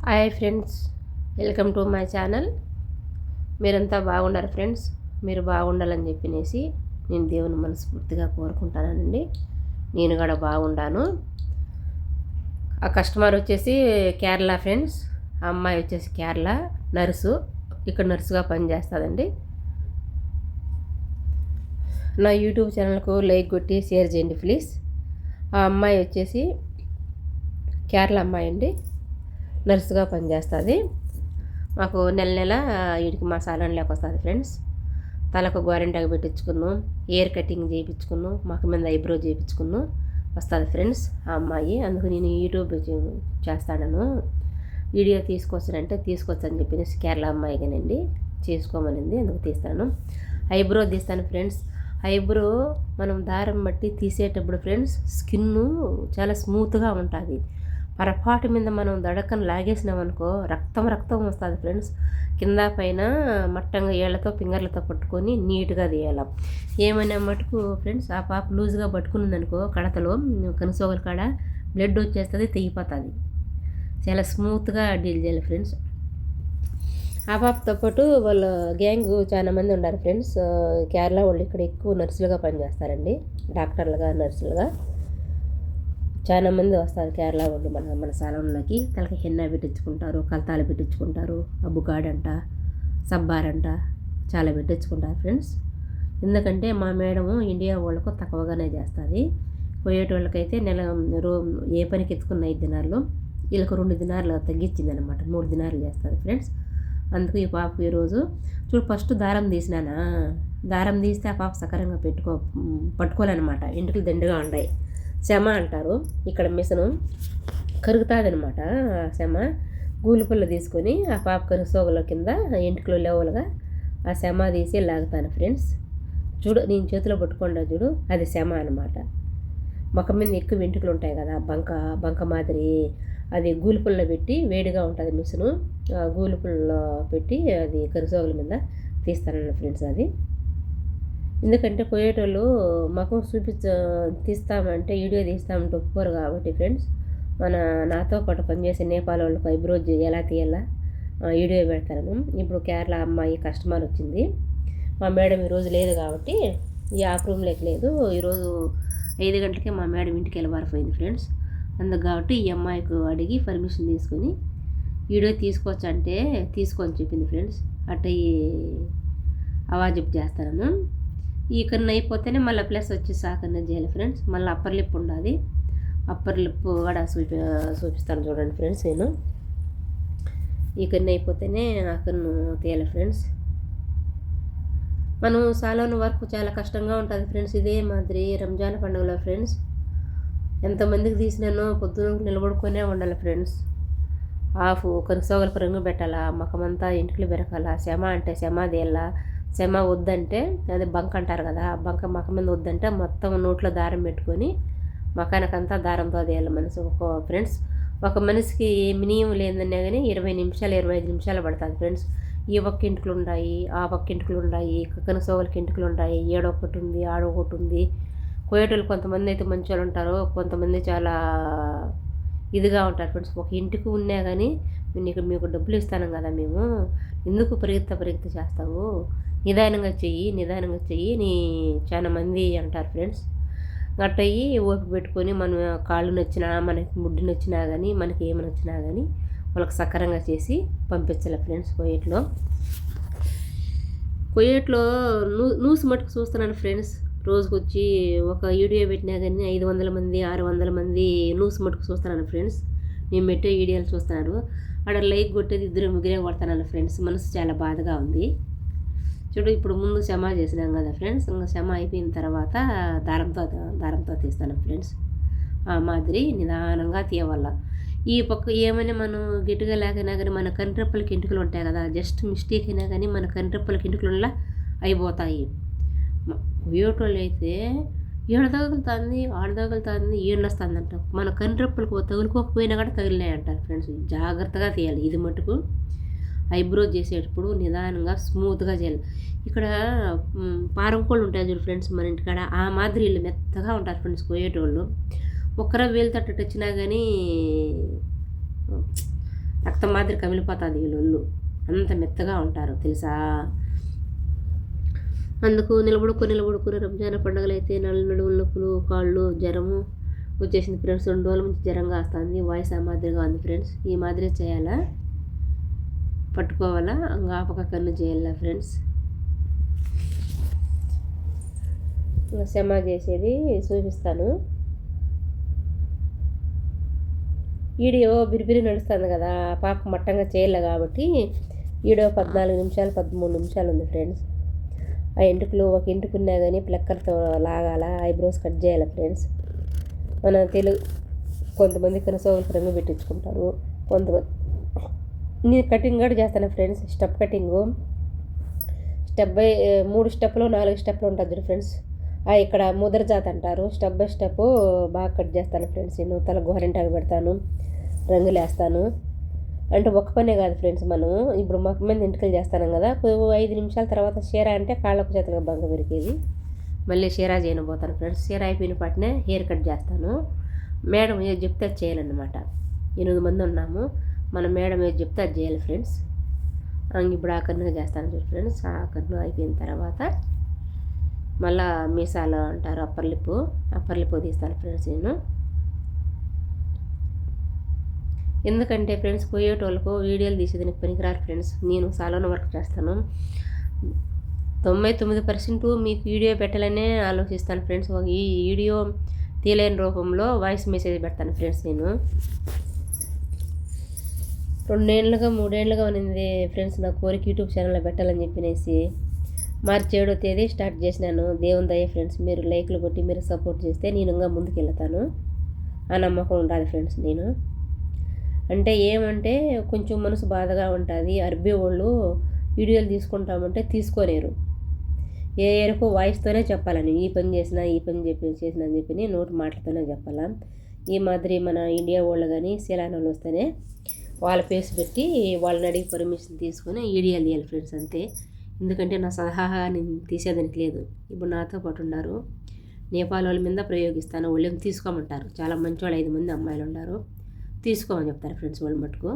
Hi friends, welcome to my channel. మీరంతా బాగున్నారు friends. మీరు బాగుండాలని చెప్పినేసి నేను దేవుని మనస్ఫూర్తిగా కోరుకుంటానండి. నేను కూడా బాగుండాను. ఆ కస్టమర్ వచ్చేసి కేరళ ఫ్రెండ్స్. ఆ అమ్మాయి వచ్చేసి కేరళ నర్సు, ఇక్కడ నర్సుగా పనిచేస్తుందండి. నా యూట్యూబ్ ఛానల్కు లైక్ కొట్టి షేర్ చేయండి ప్లీజ్. ఆ అమ్మాయి వచ్చేసి కేరళ అమ్మాయి అండి, నర్సుగా పనిచేస్తుంది. మాకు నెల నెల వీడికి మా సాలన్లోకి వస్తుంది ఫ్రెండ్స్. తలకు గోరెంటాకు పెట్టించుకున్నాం, హెయిర్ కటింగ్ చేయించుకున్నాం, మాకు మీద ఐబ్రో చేయించుకున్నాం వస్తుంది ఫ్రెండ్స్ ఆ అమ్మాయి. అందుకు నేను యూట్యూబ్ చేస్తాను, వీడియో తీసుకొచ్చానంటే తీసుకొచ్చని చెప్పేసి కేరళ అమ్మాయిగానండి చేసుకోమనింది, అందుకు తీస్తాను. ఐబ్రో తీస్తాను ఫ్రెండ్స్. ఐబ్రో మనం దారం బట్టి తీసేటప్పుడు ఫ్రెండ్స్ స్కిన్ చాలా స్మూత్గా ఉంటుంది. పొరపాటు మీద మనం దడకను లాగేసినామనుకో రక్తం రక్తం వస్తుంది ఫ్రెండ్స్. కింద పైన మట్టంగా ఏళ్లతో ఫింగర్లతో పట్టుకొని నీట్గా తీయాలి. ఏమైనా మటుకు ఫ్రెండ్స్ ఆ పాప లూజ్గా పట్టుకున్నదనుకో కడతలో కనుసోగల కాడ బ్లడ్ వచ్చేస్తుంది, తెగిపోతుంది. చాలా స్మూత్గా డీల్ చేయాలి ఫ్రెండ్స్. ఆ పాపతో పాటు వాళ్ళ గ్యాంగ్ చాలా మంది ఉన్నారు ఫ్రెండ్స్. కేరళ వాళ్ళు ఇక్కడ ఎక్కువ నర్సులుగా పనిచేస్తారండి, డాక్టర్లుగా నర్సులుగా చాలా మంది వస్తారు కేరళ వాళ్ళు మన సాలంలోకి. తలకి హెన్నా పెట్టించుకుంటారు, కలతాలు పెట్టించుకుంటారు, అబ్బుగాడంట, సబ్బారంట చాలా పెట్టించుకుంటారు ఫ్రెండ్స్. ఎందుకంటే మా మేడము ఇండియా వాళ్ళకు తక్కువగానే చేస్తుంది. పోయేటోళ్ళకైతే ఏ పనికి ఎత్తుకున్న 5 దినాలు వీళ్ళకి 2 దినాలు తగ్గించింది అనమాట, 3 దినాలు చేస్తుంది ఫ్రెండ్స్. అందుకు ఈ పాపకు ఈరోజు చూడు ఫస్ట్ దారం తీసినానా, దారం తీస్తే ఆ పాప సకరంగా పట్టుకోవాలన్నమాట. ఇంటికి దండుగా ఉన్నాయి. శమ అంటారు ఇక్కడ, మిషను కరుగుతుంది అనమాట. శమ గూలిపుల్ల తీసుకొని ఆ పాప కరుసోగల కింద ఇంటిలో లేవలుగా ఆ శమ తీసి లాగుతాను ఫ్రెండ్స్. చూడు నేను చేతిలో పట్టుకుండా చూడు, అది శమ అనమాట. మొక్క మీద ఎక్కువ వెంట్రుకలు ఉంటాయి కదా, బంక మాదిరి, అది గూలిపుల్లో పెట్టి వేడిగా ఉంటుంది మిషను. గూలిపుల్లో పెట్టి అది కరుసోగల మీద తీస్తానన్న ఫ్రెండ్స్. అది ఎందుకంటే పోయేటోళ్ళు ముఖం తీస్తామంటే వీడియో తీస్తామంటే ఒప్పుకోరు కాబట్టి ఫ్రెండ్స్, నాతో పాటు పనిచేసే నేపాల్ వాళ్ళకి ఐబ్రో ఎలా తీయాలా వీడియో పెడతాను. ఇప్పుడు కేరళ అమ్మాయి కస్టమర్ వచ్చింది, మా మేడం ఈరోజు లేదు కాబట్టి ఈ ఆఫ్ రూమ్లోకి లేదు. ఈరోజు 5 గంటలకే మా మేడం ఇంటికి వెళ్ళిపోయింది ఫ్రెండ్స్. అందుకు కాబట్టి ఈ అమ్మాయికి అడిగి పర్మిషన్ తీసుకొని వీడియో తీసుకోవచ్చు అంటే తీసుకొని చెప్పింది ఫ్రెండ్స్. అట్ట అవాజు చేస్తాను. ఈ కన్ను అయిపోతేనే మళ్ళీ ప్లస్ వచ్చి సాకన్న చేయాలి ఫ్రెండ్స్. మళ్ళీ అప్పర్ లిప్ ఉండాలి, అప్పర్ లిప్ కూడా చూపిస్తాను చూడండి ఫ్రెండ్స్. నేను ఈ కన్ను అయిపోతేనే ఆ కన్ను తీయాలి ఫ్రెండ్స్. మనం సాలోన్ వర్క్ చాలా కష్టంగా ఉంటుంది ఫ్రెండ్స్. ఇదే మాదిరి రంజాన్ పండుగలో ఫ్రెండ్స్ ఎంతమందికి తీసినానో పొద్దున నిలబడుకొనే ఉండాలి ఫ్రెండ్స్. కనుసోగలకు రంగు పెట్టాలా, మకమంతా ఇంటికి బెరకాల, శమ అంటే శమ తీయాలా, శమ వద్దంటే అది బంక్ అంటారు కదా, బంక మక మీద వద్దంటే మొత్తం నోట్లో దారం పెట్టుకొని మకానికంతా దారంతో తీయాలి మనసు ఫ్రెండ్స్. ఒక మనిషికి మినిమం లేదన్నా కానీ 20 నిమిషాలు 25 నిమిషాలు పడుతుంది ఫ్రెండ్స్. ఈ ఒక్క ఇంటికలు ఉన్నాయి, ఆ పక్క ఇంటికలు ఉన్నాయి, కనుసోగలకి ఇంటికలు ఉన్నాయి, ఏడొకటి ఉంది, ఆడొకటి ఉంది. కోయేటోళ్ళు కొంతమంది అయితే మంచి వాళ్ళు ఉంటారు, కొంతమంది చాలా ఇదిగా ఉంటారు ఫ్రెండ్స్. ఒక ఇంటికి ఉన్నా కానీ మీకు డబ్బులు ఇస్తాను కదా మేము, ఎందుకు పరిగెత్త చేస్తావు, నిదానంగా చెయ్యి నీ చాలా మంది అంటారు ఫ్రెండ్స్. గట్టయ్యి ఓపిక పెట్టుకొని మనం కాళ్ళు నచ్చినా మనకి ముడ్డు నచ్చినా కానీ మనకి ఏమి నచ్చినా కానీ వాళ్ళకి సకరంగా చేసి పంపించాలి ఫ్రెండ్స్. కువైట్లో న్యూస్ మటుకు చూస్తున్నాను ఫ్రెండ్స్. రోజుకు వచ్చి ఒక వీడియో పెట్టినా కానీ 500 మంది 600 మంది న్యూస్ మటుకు చూస్తున్నాను ఫ్రెండ్స్. నేను పెట్టే వీడియోలు చూస్తున్నారు. అక్కడ లైక్ కొట్టేది 2-3 కొడతాను ఫ్రెండ్స్. మనసు చాలా బాధగా ఉంది. చూడు ఇప్పుడు ముందు శమ చేసినాం కదా ఫ్రెండ్స్, ఇంకా శమ అయిపోయిన తర్వాత దారంతో తీస్తాను ఫ్రెండ్స్. ఆ మాదిరి నిదానంగా తీయవల్ల. ఈ పక్క ఏమైనా మనం గట్టిగా లేకైనా కానీ మన కంట్రెప్పలకి ఇంటికలు ఉంటాయి కదా, జస్ట్ మిస్టేక్ అయినా కానీ మన కంట్రెప్పలకి ఇంటికలు అయిపోతాయి. పోయేటోళ్ళు అయితే ఏడ తగులుతుంది ఆడ తగులుతుంది ఏడొస్తుంది అంట, మన కంట్రెప్పలకు తగులుకోకపోయినా కూడా తగిలినాయి అంటారు ఫ్రెండ్స్. జాగ్రత్తగా తీయాలి. ఇది మటుకు ఐబ్రో చేసేటప్పుడు నిదానంగా స్మూత్గా చేయాలి. ఇక్కడ పారంకోళ్ళు ఉంటాయి చూడు ఫ్రెండ్స్ మన ఇంటికాడ, ఆ మాదిరి వీళ్ళు మెత్తగా ఉంటారు ఫ్రెండ్స్ పోయేటోళ్ళు. ఒక్కర వేలు తట్టట్టు వచ్చినా కానీ రక్తం మాదిరి కమిలిపోతుంది వీళ్ళు, అంత మెత్తగా ఉంటారు తెలుసా. అందుకు నిలబడుకుని రంజాన్ పండుగలు అయితే నడుముల నొప్పులు, కాళ్ళు, జ్వరము వచ్చేసింది ఫ్రెండ్స్. 2 రోజుల నుంచి జ్వరంగా వస్తుంది, వాయిస్ ఆ మాదిరిగా ఉంది ఫ్రెండ్స్. ఈ మాదిరి చేయాలా, పట్టుకోవాలా, ఆపక కన్ను చేయాలా ఫ్రెండ్స్. సెమా చేసేది చూపిస్తాను. వీడియో బిరిబిరి నడుస్తుంది కదా, పాప మట్టంగా చేయాలి కాబట్టి వీడియో 14 నిమిషాలు 13 నిమిషాలు ఉంది ఫ్రెండ్స్. ఆ ఎంటుకలు ఒక ఎంటుకున్నా కానీ ప్లక్కర్తో లాగాల, ఐబ్రోస్ కట్ చేయాలి ఫ్రెండ్స్. మన కొంతమంది కనసోగులకు రంగు పెట్టించుకుంటారు, కొంతమంది. నేను కటింగ్ కూడా చేస్తాను friends, step cutting. Step by 3 స్టెప్లు 4 స్టెప్లు ఉంటుంది చూడు ఫ్రెండ్స్. ఇక్కడ ముదర జాతి అంటారు. స్టెప్ బై స్టెప్ బాగా కట్ చేస్తాను ఫ్రెండ్స్. నేను తల గోరింటాకు పెడతాను, రంగులు వేస్తాను. అంటే ఒక్క పనే కాదు ఫ్రెండ్స్, మనం ఇప్పుడు మొక్క మీద ఎంటుకలు చేస్తాను కదా, 5 నిమిషాల తర్వాత చీర అంటే కాళ్ళకు చేతులకు బంగ పెరిగేది. మళ్ళీ చీర చేయబోతాను ఫ్రెండ్స్. చీర అయిపోయిన పాటనే హెయిర్ కట్ చేస్తాను. మేడం ఏది చెప్తే అది చేయాలన్నమాట. 8 మంది ఉన్నాము, మన మేడం ఏది చెప్తే అది చేయాలి ఫ్రెండ్స్. ఇప్పుడు ఆ కన్నుగా చేస్తాను ఫ్రెండ్స్. ఆ కన్ను అయిపోయిన తర్వాత మళ్ళా మీసాలు అంటారు, అప్పర్ లిప్పు తీస్తాను ఫ్రెండ్స్ నేను. ఎందుకంటే ఫ్రెండ్స్ పోయేటోళ్ళకు వీడియోలు తీసేది నాకు పనికిరారు ఫ్రెండ్స్. నేను సాలోన వర్క్ చేస్తాను. 99% మీకు వీడియో పెట్టాలనే ఆలోచిస్తాను ఫ్రెండ్స్. ఈ వీడియో తీయలేని రూపంలో వాయిస్ మెసేజ్ పెడతాను ఫ్రెండ్స్. నేను 2 ఏళ్ళుగా 3 ఏళ్ళుగా ఉన్నింది ఫ్రెండ్స్ నా కోరిక యూట్యూబ్ ఛానల్లో పెట్టాలని చెప్పినేసి. మార్చి 7వ తేదీ స్టార్ట్ చేసినాను. దేవుని దయ ఫ్రెండ్స్, మీరు లైక్లు కొట్టి మీరు సపోర్ట్ చేస్తే నేను ఇంకా ముందుకు వెళ్తాను, ఆ నమ్మకం ఉండాలి ఫ్రెండ్స్. నేను అంటే ఏమంటే కొంచెం మనసు బాధగా ఉంటుంది. అరబీ వాళ్ళు వీడియోలు తీసుకుంటామంటే తీసుకోలేరు. ఏ ఏరకు వాయిస్తోనే చెప్పాలని, ఈ పని చేసినా చేసిన అని చెప్పి నోటి మాటలతోనే చెప్పాలా. ఈ మాదిరి మన ఇండియా వాళ్ళు కానీ సెలాన్ వాళ్ళు వస్తేనే వాళ్ళ ఫేస్ పెట్టి వాళ్ళని అడిగి పర్మిషన్ తీసుకొని వీడియోలు తీయాలి ఫ్రెండ్స్ అంతే. ఎందుకంటే నా సలహా నేను తీసేదానికి లేదు. ఇప్పుడు నాతో పాటు ఉన్నారు, నేపాల్ వాళ్ళ మీద ప్రయోగిస్తాను. వాళ్ళు తీసుకోమంటారు, చాలా మంచి వాళ్ళు 5 మంది అమ్మాయిలు ఉన్నారు, తీసుకోమని చెప్తారు ఫ్రెండ్స్ వాళ్ళు మటుకు.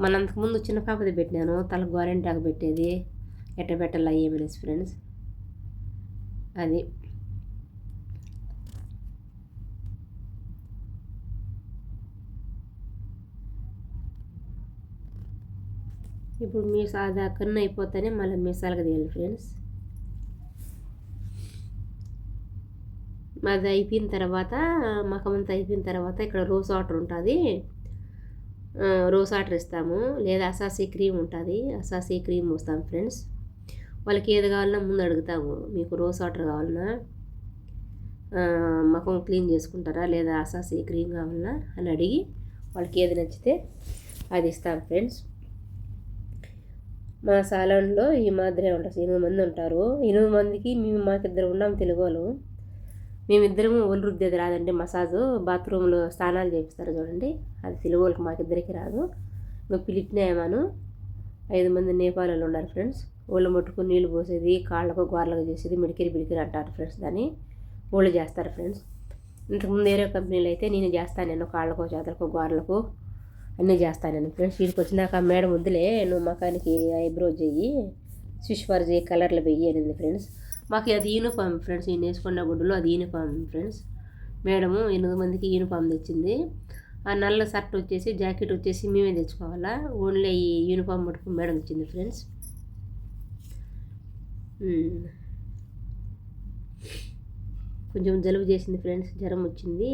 మన అంతకుముందు చిన్న పాపది పెట్టినాను, తల గోరెంటాకు పెట్టేది, ఎట్ట పెట్టాలా ఏమనేసి ఫ్రెండ్స్. అది ఇప్పుడు మీ సాదా కన్ను అయిపోతేనే మళ్ళీ మీసాలుగా తీయాలి ఫ్రెండ్స్. అది అయిపోయిన తర్వాత మకమంతా అయిపోయిన తర్వాత ఇక్కడ రోజ్ వాటర్ ఉంటుంది, రోజ్ వాటర్ ఇస్తాము. లేదా అసాసీ క్రీమ్ ఉంటుంది, అసాసీ క్రీమ్ వస్తాం ఫ్రెండ్స్. వాళ్ళకి ఏది కావాలన్నా ముందు అడుగుతాము, మీకు రోజ్ వాటర్ కావాలన్నా, మకం క్లీన్ చేసుకుంటారా, లేదా అసాసీ క్రీమ్ కావాలన్నా అని అడిగి వాళ్ళకి ఏది నచ్చితే అది ఇస్తాం ఫ్రెండ్స్. మా సాలాన్లో ఈ మాదిరే ఉంటారు, 8 మంది ఉంటారు. 8 మందికి మేము మాకిద్దరు ఉన్నాం తెలుగు వాళ్ళు. మేమిద్దరము ఒళ్ళు రుద్దేది రాదండి, మసాజు బాత్రూంలో స్నానాలు చేపిస్తారు చూడండి, అది తెలుగు వాళ్ళకి మాకిద్దరికి రాదు. ఇంకా పిలిపినాయమాను 5 మంది నేపాల్ వాళ్ళు ఉన్నారు ఫ్రెండ్స్. వాళ్ళు ముట్టుకుని నీళ్ళు పోసేది, కాళ్ళకు గోర్లకు చేసేది మిడికిరి అంటారు ఫ్రెండ్స్. దాన్ని వాళ్ళు చేస్తారు ఫ్రెండ్స్. ఇంతకుముందు వేరే కంపెనీలు అయితే నేను చేస్తాను, నేను కాళ్ళకు చేతులకు గోర్లకు అన్నీ చేస్తాను ఫ్రెండ్స్. వీడికి వచ్చినాక మేడం వద్దులే నువ్వు మకానికి ఐబ్రో చెయ్యి, స్విష్ ఫర్ చేయి, కలర్లు వెయ్యి అనింది ఫ్రెండ్స్. మాకు అది యూనిఫామ్ ఫ్రెండ్స్, నేను వేసుకున్న గుడ్డలో అది యూనిఫామ్ ఫ్రెండ్స్. మేడము 8 మందికి యూనిఫామ్ తెచ్చింది. ఆ నల్ల షర్ట్ వచ్చేసి జాకెట్ వచ్చేసి మేమే తెచ్చుకోవాలా, ఓన్లీ ఈ యూనిఫామ్ మటుకు మేడం ఇచ్చింది ఫ్రెండ్స్. కొంచెం జలుబు చేసింది ఫ్రెండ్స్, జ్వరం వచ్చింది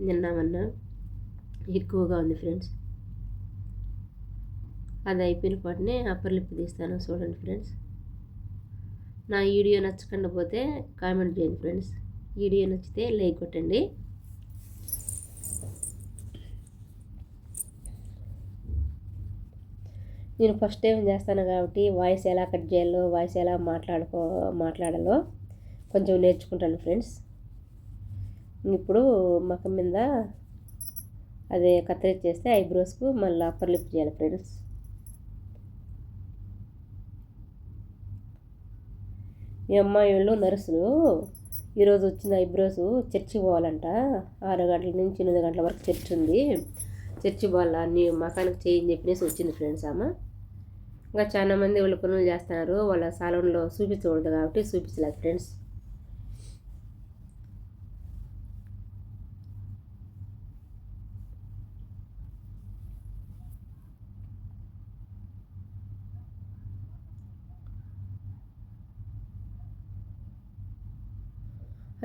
నిన్న ఎక్కువగా ఉంది ఫ్రెండ్స్. అది అయిపోయిన పాటనే అప్పర్ లిప్ తీస్తాను చూడండి ఫ్రెండ్స్. నా వీడియో నచ్చకుండా పోతే కామెంట్ చేయండి ఫ్రెండ్స్, వీడియో నచ్చితే లైక్ కొట్టండి. నేను ఫస్ట్ టైం చేస్తాను కాబట్టి వాయిస్ ఎలా కట్ చేయాలో, వాయిస్ ఎలా మాట్లాడాలో కొంచెం నేర్చుకుంటాను ఫ్రెండ్స్. ఇప్పుడు మకం మీద అదే కత్తిరించేస్తే ఐబ్రోస్కు మళ్ళీ అప్పర్ లిప్ చేయాలి ఫ్రెండ్స్. ఈ అమ్మాయి వాళ్ళు నర్సులు ఈరోజు వచ్చిన ఐబ్రోస్ చర్చికి పోవాలంట. 6 గంటల నుంచి 8 గంటల వరకు చర్చ్ ఉంది. చర్చి వాళ్ళ అన్ని మకానికి చేయని చెప్పినేసి వచ్చింది ఫ్రెండ్స్ ఆమె. ఇంకా చాలా మంది వాళ్ళు పనులు చేస్తున్నారు, వాళ్ళ సాలన్లో చూపించకూడదు కాబట్టి చూపించలేదు ఫ్రెండ్స్.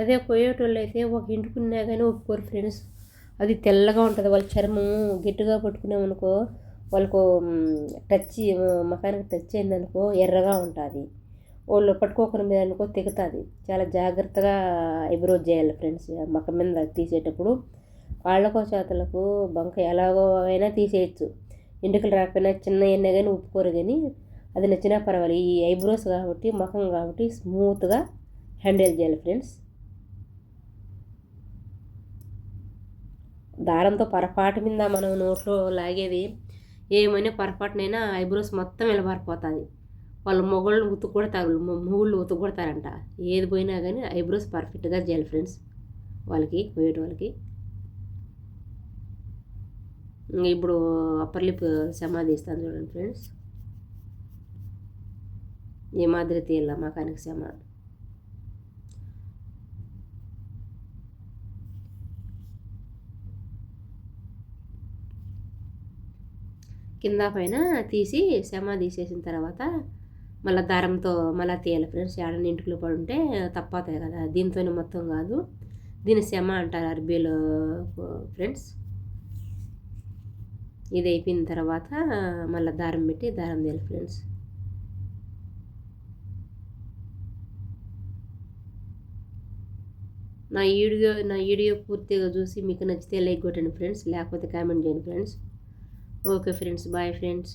అదే పోయేటోళ్ళు అయితే ఒక ఇంటికున్నా కానీ ఒప్పుకోరు ఫ్రెండ్స్. అది తెల్లగా ఉంటుంది, వాళ్ళ చర్మం గట్టిగా పట్టుకున్నామనుకో వాళ్ళకు టచ్ మకానికి టచ్ అయిందనుకో ఎర్రగా ఉంటుంది. వాళ్ళు పట్టుకోకుండా మీద అనుకో తెగుతుంది. చాలా జాగ్రత్తగా ఐబ్రోస్ చేయాలి ఫ్రెండ్స్. మక్క మీద తీసేటప్పుడు కాళ్ళకో చేతులకు బంక ఎలాగో అయినా తీసేయచ్చు. ఎంటుకలు రాకపోయినా చిన్న ఎన్న కానీ ఒప్పుకోరు, కానీ అది నచ్చినా పర్వాలేదు. ఈ ఐబ్రోస్ కాబట్టి మకం కాబట్టి స్మూత్గా హ్యాండిల్ చేయాలి ఫ్రెండ్స్. దారంతో పొరపాటు మీద మనం నోట్లో లాగేది ఏమైనా పొరపాటునైనా ఐబ్రోస్ మొత్తం నిలబడిపోతుంది. వాళ్ళు మొగుళ్ళు ఉతుకు కొడతారు, మొగుళ్ళు ఉతుకు కొడతారంట. ఏది పోయినా కానీ ఐబ్రోస్ పర్ఫెక్ట్గా చేయాలి ఫ్రెండ్స్ వాళ్ళకి, పోయేటి వాళ్ళకి. ఇప్పుడు అప్పర్ లిప్ సమాధి ఇస్తాను చూడండి ఫ్రెండ్స్. ఏ మాదిరి తీయాల మకానికి సమాధి. కింద పైన తీసి శమ తీసేసిన తర్వాత మళ్ళీ దారంతో మళ్ళీ తీయాలి ఫ్రెండ్స్. ఏడని ఇంటికి పడుంటే తప్పవుతాయి కదా, దీంతోనే మొత్తం కాదు. దీన్ని శమ అంటారు అరబీలో ఫ్రెండ్స్. ఇది అయిపోయిన తర్వాత మళ్ళీ దారం పెట్టి దారం తీయాలి ఫ్రెండ్స్. నా వీడియో పూర్తిగా చూసి మీకు నచ్చితే లైక్ కొట్టండి ఫ్రెండ్స్, లేకపోతే కామెంట్ చేయండి friends. Okay friends, bye friends.